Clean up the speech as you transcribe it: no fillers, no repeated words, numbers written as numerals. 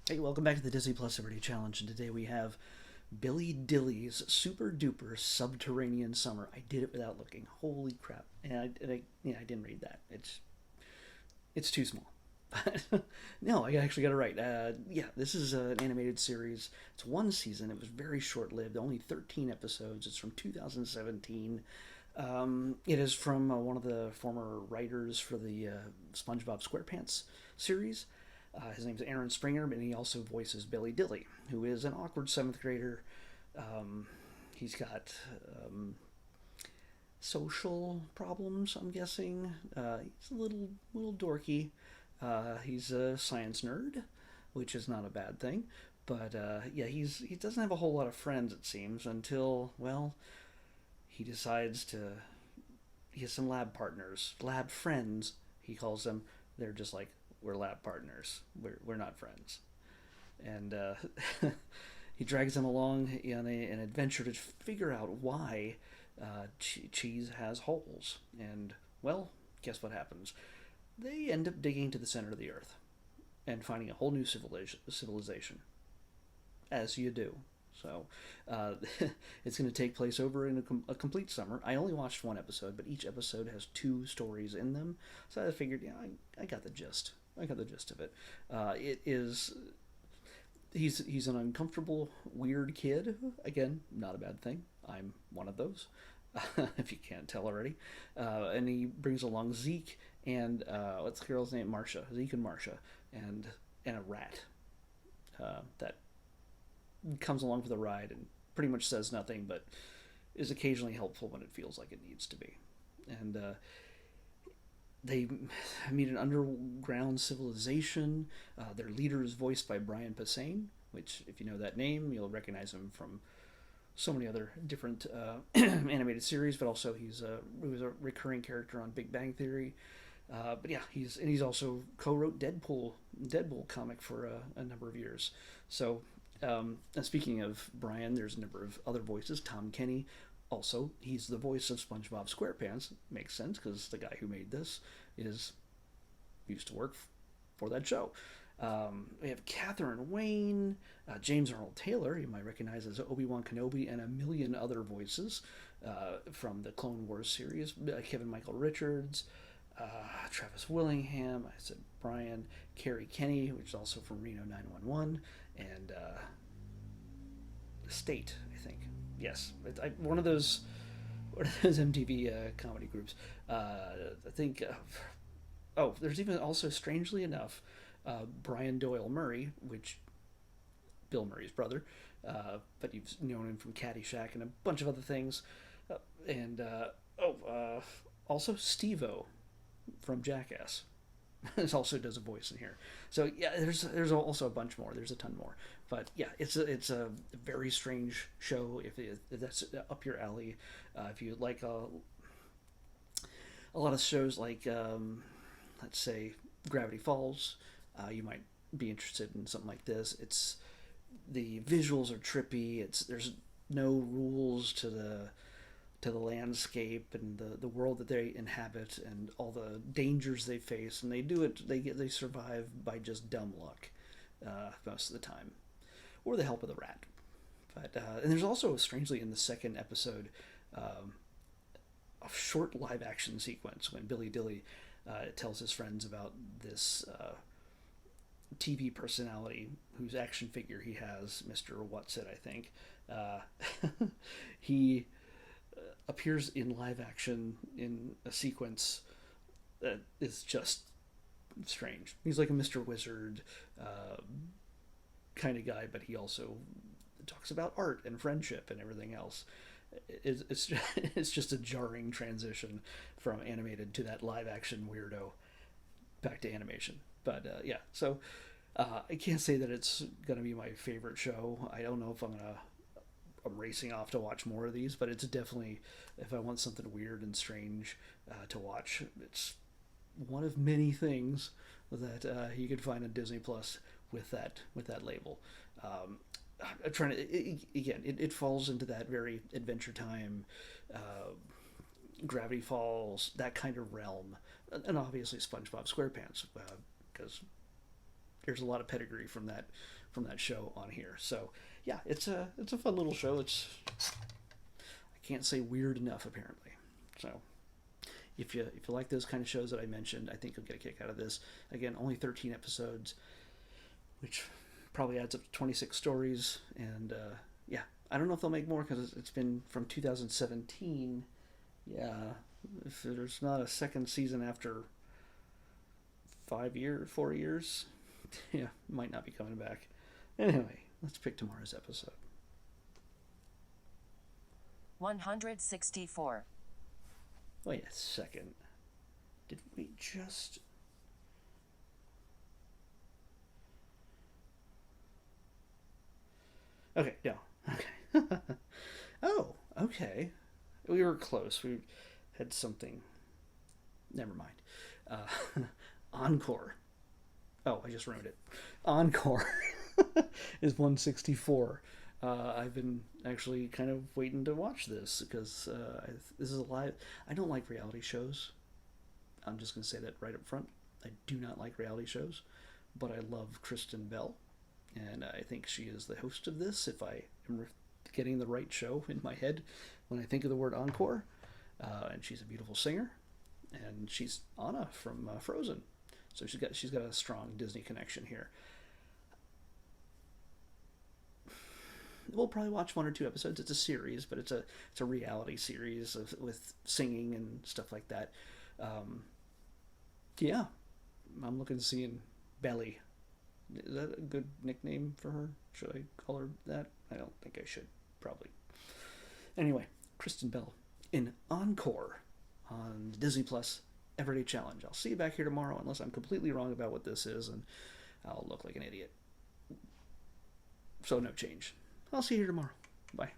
Hey, welcome back to the Disney Plus Celebrity Challenge, and today we have Billy Dilley's Super-Duper Subterranean Summer. I did it without looking. Holy crap! I didn't read that. It's too small. No, I actually got it right. Yeah, this is an animated series. It's one season. It was very short-lived, only 13 episodes. It's from 2017. It is from one of the former writers for the SpongeBob SquarePants series. His name's Aaron Springer, and he also voices Billy Dilley, who is an awkward seventh grader. He's got social problems, I'm guessing. He's a little dorky. He's a science nerd, which is not a bad thing. But yeah, he doesn't have a whole lot of friends, it seems, until, well, he decides to. He has some lab partners, lab friends, he calls them. They're just like, we're lab partners. We're not friends. And he drags them along in an adventure to figure out why cheese has holes. And, well, guess what happens? They end up digging to the center of the earth and finding a whole new civilization, as you do. So uh, it's going to take place over in a complete summer. I only watched one episode, but each episode has two stories in them. So I figured, yeah, I got the gist. I got the gist of it. It is he's an uncomfortable, weird kid. Again, not a bad thing. I'm one of those, if you can't tell already. And he brings along Zeke and what's the girl's name? Marsha. Zeke and Marsha, and a rat that comes along for the ride and pretty much says nothing, but is occasionally helpful when it feels like it needs to be. And they meet an underground civilization. Their leader is voiced by Brian Posehn, which, if you know that name, you'll recognize him from so many other different animated series. But also, he was a recurring character on Big Bang Theory. But yeah, he's also co-wrote Deadpool comic for a number of years. So speaking of Brian, there's a number of other voices. Tom Kenny, also, he's the voice of SpongeBob SquarePants. Makes sense because the guy who made this is used to work for that show. We have Catherine Wayne, James Arnold Taylor, you might recognize as Obi-Wan Kenobi, and a million other voices from the Clone Wars series. Kevin Michael Richards, Travis Willingham, I said Brian, Carrie Kenny, which is also from Reno 911, and State, I think. Yes, one of those MTV comedy groups. I think. Oh, there's even also, strangely enough, Brian Doyle Murray, which Bill Murray's brother, but you've known him from Caddyshack and a bunch of other things, and also Steve-O from Jackass. Also does a voice in here. So yeah, there's also a bunch more. There's a ton more. But yeah, it's a very strange show. If that's up your alley, if you like a lot of shows like let's say Gravity Falls, you might be interested in something like this. It's the visuals are trippy. There's no rules to the landscape and the world that they inhabit and all the dangers they face, and they survive by just dumb luck most of the time, or the help of the rat. But and there's also, strangely, in the second episode, a short live action sequence when Billy Dilley tells his friends about this TV personality whose action figure he has, Mr. Whatsit, I think. Uh, he appears in live action in a sequence that is just strange. He's like a Mr. Wizard kind of guy, but he also talks about art and friendship and everything else. It's just a jarring transition from animated to that live action weirdo back to animation. But yeah, so I can't say that it's gonna be my favorite show. I don't know if I'm racing off to watch more of these, but it's definitely, if I want something weird and strange to watch, it's one of many things that you could find on Disney Plus with that label. I'm trying to, again, it falls into that very Adventure Time, Gravity Falls, that kind of realm, and obviously SpongeBob SquarePants, because there's a lot of pedigree from that show on here. So yeah, it's a fun little show. It's, I can't say weird enough apparently. So if you like those kind of shows that I mentioned, I think you'll get a kick out of this. Again, only 13 episodes, which probably adds up to 26 stories. And yeah, I don't know if they'll make more because it's been from 2017. Yeah, if there's not a second season after 4 years, yeah, might not be coming back. Anyway, let's pick tomorrow's episode. 164. Wait a second. Did we just... Okay, no. Okay. Oh, okay. We were close. We had something. Never mind. Encore. Oh, I just ruined it. Encore is 164. I've been actually kind of waiting to watch this because this is a live. I don't like reality shows. I'm just going to say that right up front. I do not like reality shows, but I love Kristen Bell, and I think she is the host of this. If I am getting the right show in my head when I think of the word Encore, and she's a beautiful singer, and she's Anna from Frozen, so she's got a strong Disney connection here. We'll probably watch 1 or 2 episodes. It's a series, but it's a reality series with singing and stuff like that. Yeah, I'm looking to see in Belly. Is that a good nickname for her? Should I call her that? I don't think I should. Probably. Anyway, Kristen Bell in Encore on Disney Plus Everyday Challenge. I'll see you back here tomorrow unless I'm completely wrong about what this is and I'll look like an idiot. So no change. I'll see you here tomorrow. Bye.